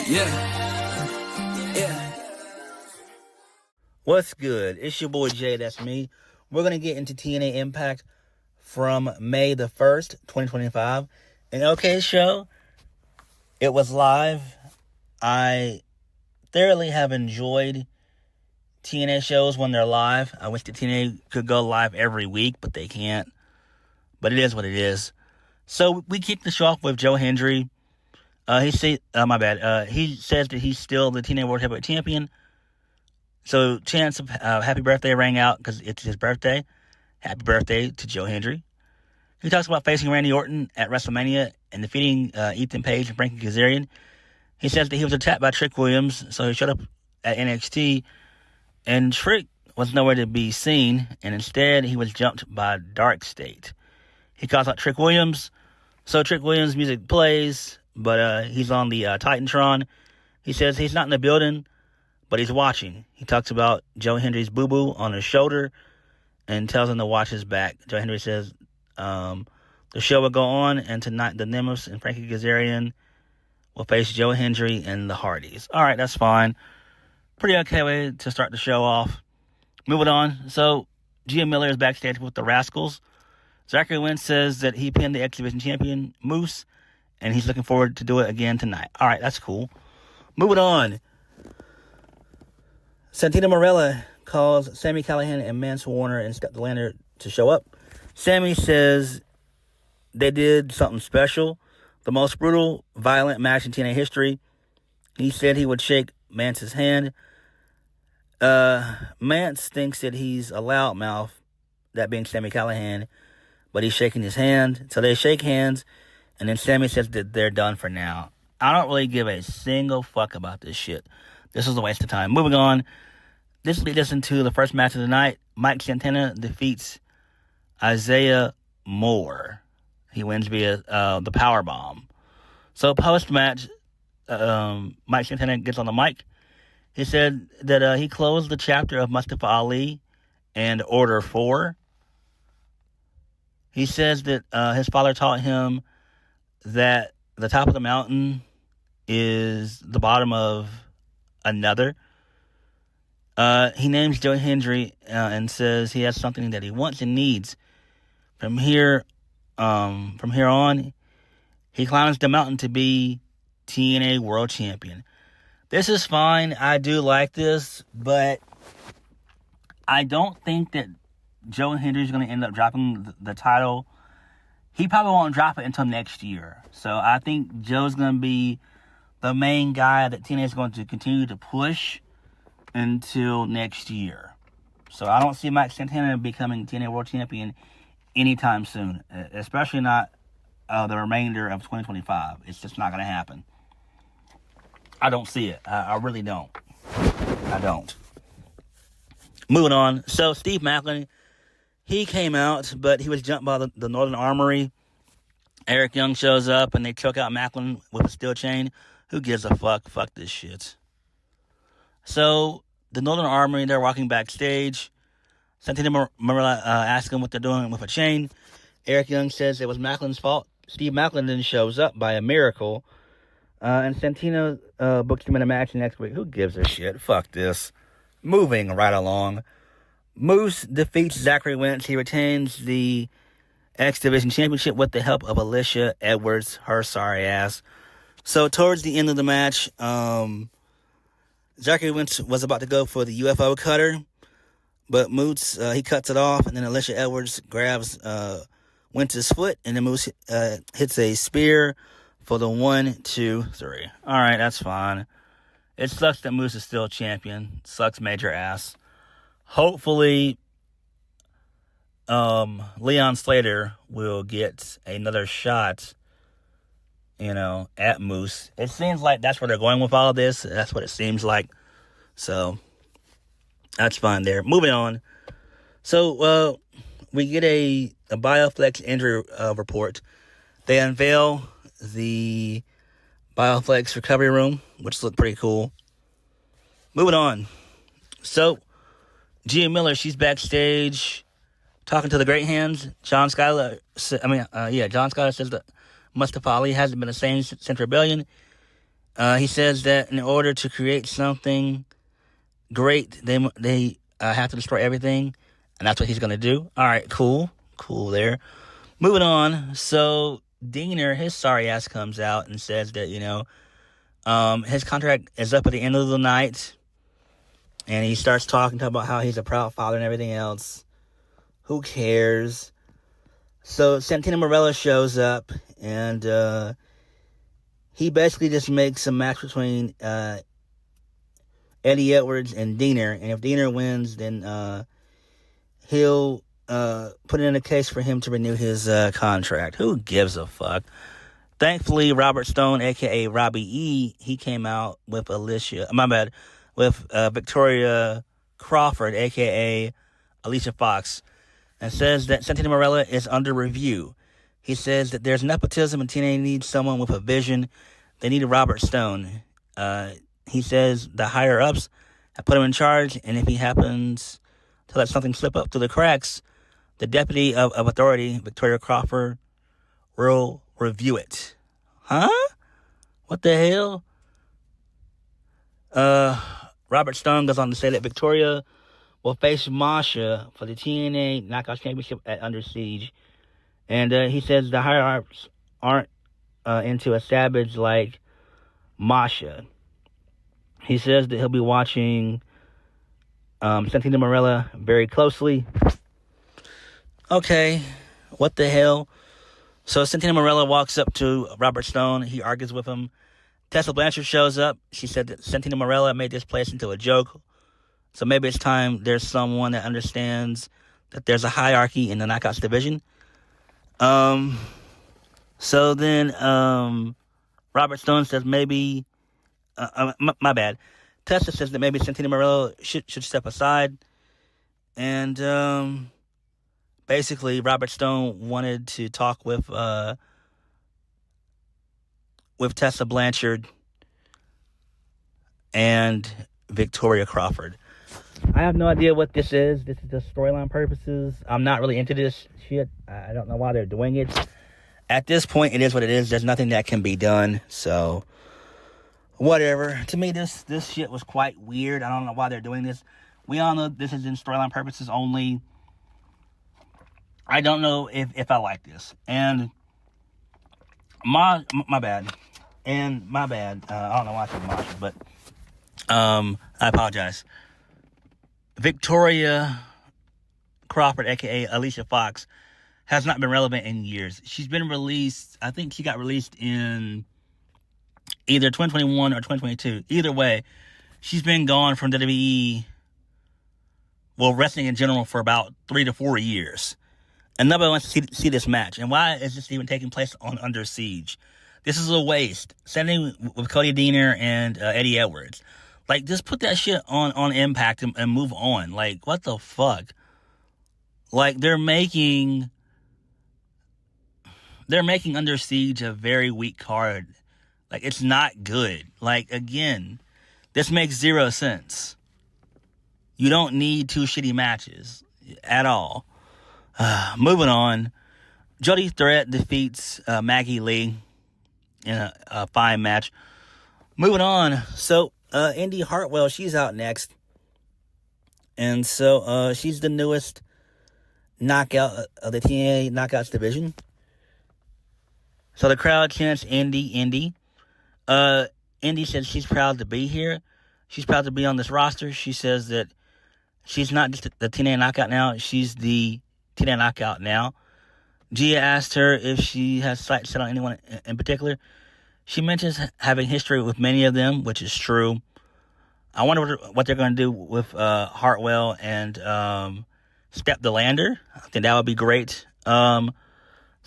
Yeah. What's good? It's your boy Jay, that's me. We're going to get into TNA Impact from May the 1st, 2025. An okay show. It was live. I thoroughly have enjoyed TNA shows when they're live. I wish the TNA could go live every week, but they can't. But it is what it is. So we kick the show off with Joe Hendry. He says that he's still the TNA World Heavyweight Champion. So chants of happy birthday rang out because it's his birthday. Happy birthday to Joe Hendry. He talks about facing Randy Orton at WrestleMania and defeating Ethan Page and Frankie Kazarian. He says that he was attacked by Trick Williams, so he showed up at NXT, and Trick was nowhere to be seen, and instead he was jumped by Dark State. He calls out Trick Williams, so Trick Williams' music plays, but he's on the Titantron. He says he's not in the building, but he's watching. He talks about Joe Hendry's boo-boo on his shoulder and tells him to watch his back. Joe Hendry says the show will go on, and tonight the Nemesis and Frankie Kazarian will face Joe Hendry and the Hardys. All right, that's fine. Pretty okay way to start the show off. Moving on. So, Gia Miller is backstage with the Rascals. Zachary Wentz says that he pinned the X Division champion, Moose, and he's looking forward to do it again tonight. All right, that's cool. Moving on. Santino Marella calls Sami Callihan and Mance Warner and Step Delander to show up. Sami says they did something special. The most brutal, violent match in TNA history. He said he would shake Mance's hand. Mance thinks that he's a loudmouth, that being Sami Callihan, but he's shaking his hand. So they shake hands, and then Sami says that they're done for now. I don't really give a single fuck about this shit. This is a waste of time. Moving on. This leads us into the first match of the night. Mike Santana defeats Isaiah Moore. He wins via the powerbomb. So post-match, Mike Santana gets on the mic. He said that he closed the chapter of Mustafa Ali and Order 4. He says that his father taught him that the top of the mountain is the bottom of another. He names Joe Hendry and says he has something that he wants and needs. From here on, he climbs the mountain to be TNA World Champion. This is fine. I do like this, but I don't think that Joe Hendry is going to end up dropping the title. He probably won't drop it until next year. So I think Joe's going to be the main guy that TNA is going to continue to push until next year. So I don't see Mike Santana becoming TNA World Champion anytime soon, especially not the remainder of 2025. It's just not going to happen. I don't see it. I really don't. I don't. Moving on. So Steve Maclin, he came out, but he was jumped by the Northern Armory. Eric Young shows up, and they choke out Maclin with a steel chain. Who gives a fuck? Fuck this shit. So the Northern Armory, they're walking backstage. Santino Marella asks him what they're doing with a chain. Eric Young says it was Macklin's fault. Steve Maclin then shows up by a miracle. And Santino books him in a match next week. Who gives a shit? Fuck this. Moving right along. Moose defeats Zachary Wentz. He retains the X Division Championship with the help of Alicia Edwards, her sorry ass. So towards the end of the match, Zachary Wentz was about to go for the UFO cutter, but Moose, he cuts it off, and then Alicia Edwards grabs Wentz's foot, and then Moose hits a spear for the 1, 2, 3. All right, that's fine. It sucks that Moose is still champion. Sucks major ass. Hopefully, Leon Slater will get another shot, at Moose. It seems like that's where they're going with all of this. That's what it seems like. So, that's fine there. Moving on. So, we get a BioFlex injury report. They unveil the BioFlex recovery room, which looked pretty cool. Moving on. So, Gia Miller, she's backstage talking to the Great Hands. John Skyler says that Mustafa Ali hasn't been the same since Rebellion. He says that in order to create something great, they have to destroy everything, and that's what he's going to do. All right, cool there. Moving on. So Deaner, his sorry ass comes out and says that, his contract is up at the end of the night, and he starts talking about how he's a proud father and everything else. Who cares? So Santino Marella shows up, and he basically just makes a match between Eddie Edwards and Deaner, and if Deaner wins, then he'll put in a case for him to renew his contract. Who gives a fuck? Thankfully, Robert Stone, a.k.a. Robbie E., he came out with Victoria Crawford, a.k.a. Alicia Fox, and says that Santino Marella is under review. He says that there's nepotism and TNA needs someone with a vision. They need a Robert Stone. He says the higher-ups have put him in charge, and if he happens to let something slip up through the cracks, the deputy of authority, Victoria Crawford, will review it. Huh? What the hell? Robert Stone goes on to say that Victoria will face Masha for the TNA Knockout Championship at Under Siege. And he says the higher-ups aren't into a savage like Masha. He says that he'll be watching Santino Marella very closely. Okay, what the hell? So Santino Marella walks up to Robert Stone. He argues with him. Tessa Blanchard shows up. She said that Santino Marella made this place into a joke. So maybe it's time there's someone that understands that there's a hierarchy in the Knockouts division. So then Robert Stone says maybe... my bad. Tessa says that maybe Santino Marella should step aside. And basically, Robert Stone wanted to talk with Tessa Blanchard and Victoria Crawford. I have no idea what this is. This is just storyline purposes. I'm not really into this shit. I don't know why they're doing it. At this point, it is what it is. There's nothing that can be done. So, whatever. To me, this shit was quite weird. I don't know why they're doing this. We all know this is in storyline purposes only. I don't know if I like this. And my bad. And my bad. I don't know why I said Masha, but I apologize. Victoria Crawford, a.k.a. Alicia Fox, has not been relevant in years. She's been released, I think she got released in either 2021 or 2022. Either way, she's been gone from WWE, well, wrestling in general, for about 3 to 4 years. And nobody wants to see this match. And why is this even taking place on Under Siege? This is a waste. Sending with Cody Deaner and Eddie Edwards. Like, just put that shit on Impact and move on. Like, what the fuck? Like, they're making Under Siege a very weak card. Like, it's not good. Like, again, this makes zero sense. You don't need 2 shitty matches at all. Moving on. Jody Threat defeats Maggie Lee in a fine match. Moving on. So, Indi Hartwell, she's out next. And so, she's the newest knockout of the TNA Knockouts division. So the crowd chants Indi. Indi says she's proud to be here. She's proud to be on this roster. She says that she's not just the TNA Knockout now. She's the TNA Knockout now. Gia asked her if she has sights set on anyone in particular. She mentions having history with many of them, which is true. I wonder what they're going to do with Hartwell and Step the Lander. I think that would be great. So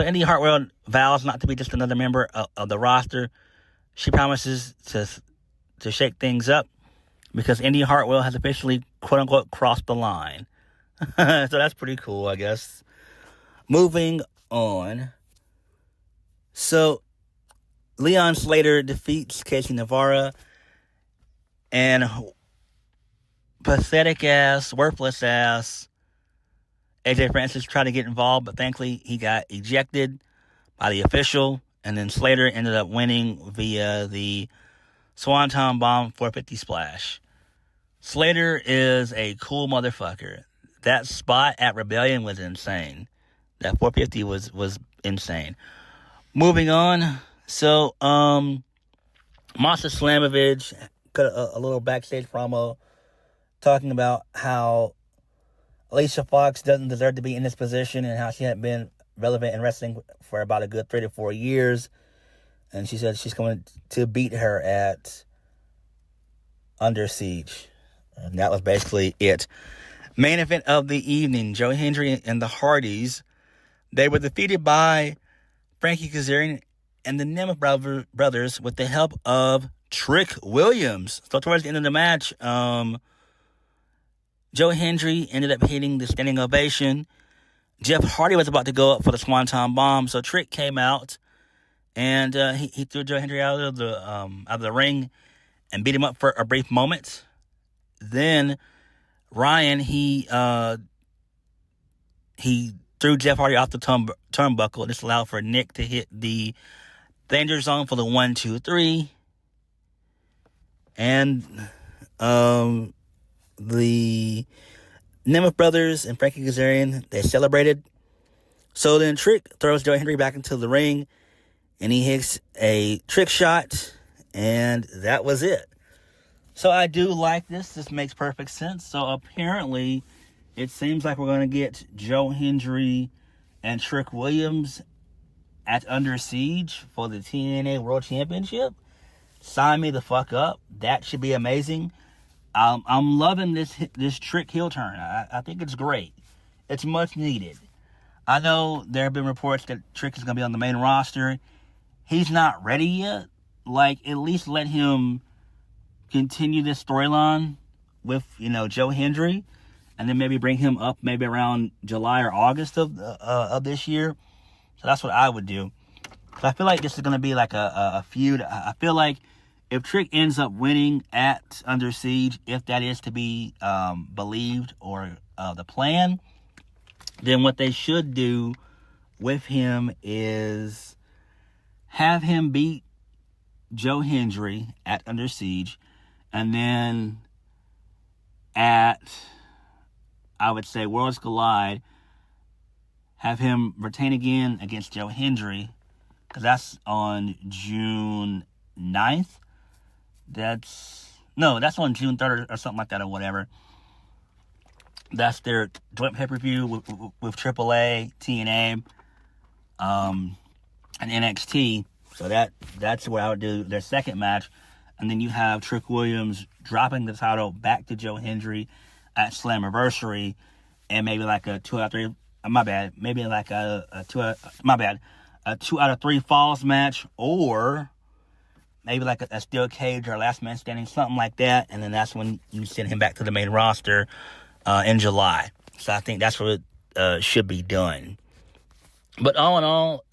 Indi Hartwell vows not to be just another member of the roster. She promises to shake things up because Indi Hartwell has officially, quote-unquote, crossed the line. So that's pretty cool, I guess. Moving on. So Leon Slater defeats Casey Navarra. And pathetic-ass, worthless-ass AJ Francis tried to get involved, but thankfully he got ejected by the official. And then Slater ended up winning via the Swanton Bomb 450 splash. Slater is a cool motherfucker. That spot at Rebellion was insane. That 450 was insane. Moving on. So, Monster Slamovich got a little backstage promo talking about how Alicia Fox doesn't deserve to be in this position and how she hadn't been relevant in wrestling for about a good 3 to 4 years. And she said she's going to beat her at Under Siege. And that was basically it. Main event of the evening, Joe Hendry and the Hardys. They were defeated by Frankie Kazarian and the Nemeth brothers with the help of Trick Williams. So towards the end of the match, Joe Hendry ended up hitting the standing ovation. Jeff Hardy was about to go up for the Swanton Bomb, so Trick came out and he threw Joe Hendry out of the ring and beat him up for a brief moment. Then Ryan he threw Jeff Hardy off the turnbuckle. This allowed for Nick to hit the danger zone for the 1, 2, 3, and the Nemeth brothers and Frankie Kazarian, they celebrated. So then Trick throws Joe Hendry back into the ring, and he hits a trick shot, and that was it. So I do like this. This makes perfect sense. So apparently, it seems like we're going to get Joe Hendry and Trick Williams at Under Siege for the TNA World Championship. Sign me the fuck up. That should be amazing. I'm loving this Trick heel turn. I think it's great. It's much needed. I know there have been reports that Trick is going to be on the main roster. He's not ready yet. Like, at least let him continue this storyline with, Joe Hendry, and then maybe bring him up maybe around July or August of this year. So that's what I would do. So I feel like this is going to be like a feud. I feel like if Trick ends up winning at Under Siege, if that is to be believed or the plan, then what they should do with him is have him beat Joe Hendry at Under Siege, and then at, I would say, Worlds Collide, have him retain again against Joe Hendry, because that's on June 9th. That's on June 3rd or something like that or whatever. That's their joint pay-per-view with AAA, TNA, and NXT. So that's where I would do their second match. And then you have Trick Williams dropping the title back to Joe Hendry at Slammiversary, and maybe like a 2 out of 3. Maybe like a 2 out of 3 falls match, or maybe like a steel cage or last man standing, something like that. And then that's when you send him back to the main roster in July. So I think that's what should be done. But all in all,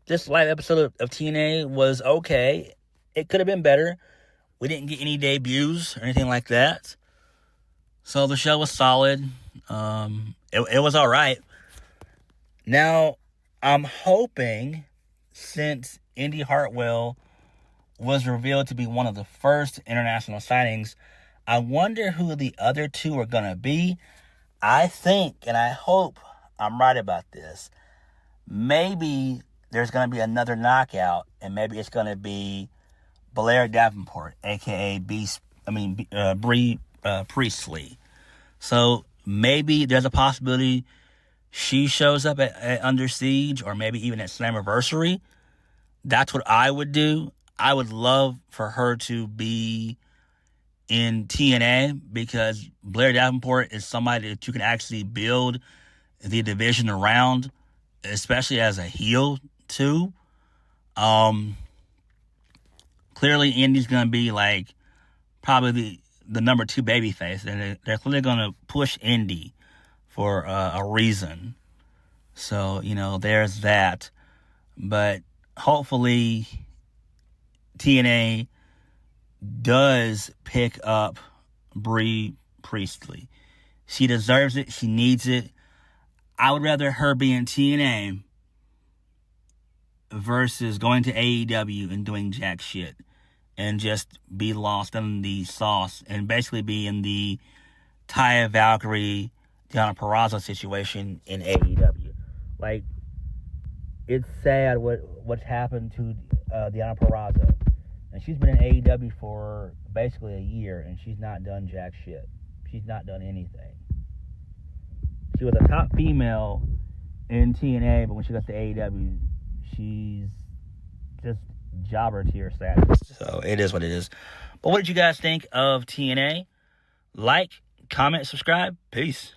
this live episode of TNA was okay. It could have been better. We didn't get any debuts or anything like that. So the show was solid. It was all right. Now, I'm hoping, since Indi Hartwell was revealed to be one of the first international signings, I wonder who the other two are going to be. I think, and I hope I'm right about this, maybe there's going to be another knockout, and maybe it's going to be Blair Davenport, a.k.a. Bree Priestley. So maybe there's a possibility she shows up at Under Siege, or maybe even at Slammiversary. That's what I would do. I would love for her to be in TNA, because Blair Davenport is somebody that you can actually build the division around, especially as a heel too. Clearly Indy's going to be like probably the number 2 babyface, and they're clearly going to push Indy for a reason. So, there's that. But hopefully TNA does pick up Bree Priestley. She deserves it. She needs it. I would rather her be in TNA versus going to AEW and doing jack shit. and just be lost in the sauce and basically be in the Taya Valkyrie, Deonna Purrazzo situation in AEW. Like, it's sad what's happened to Deonna Purrazzo. And she's been in AEW for basically a year, and she's not done jack shit. She's not done anything. She was a top female in TNA, but when she got to AEW, she's just jobber tier status. So it is what it is. But what did you guys think of TNA? Like, comment, subscribe. Peace.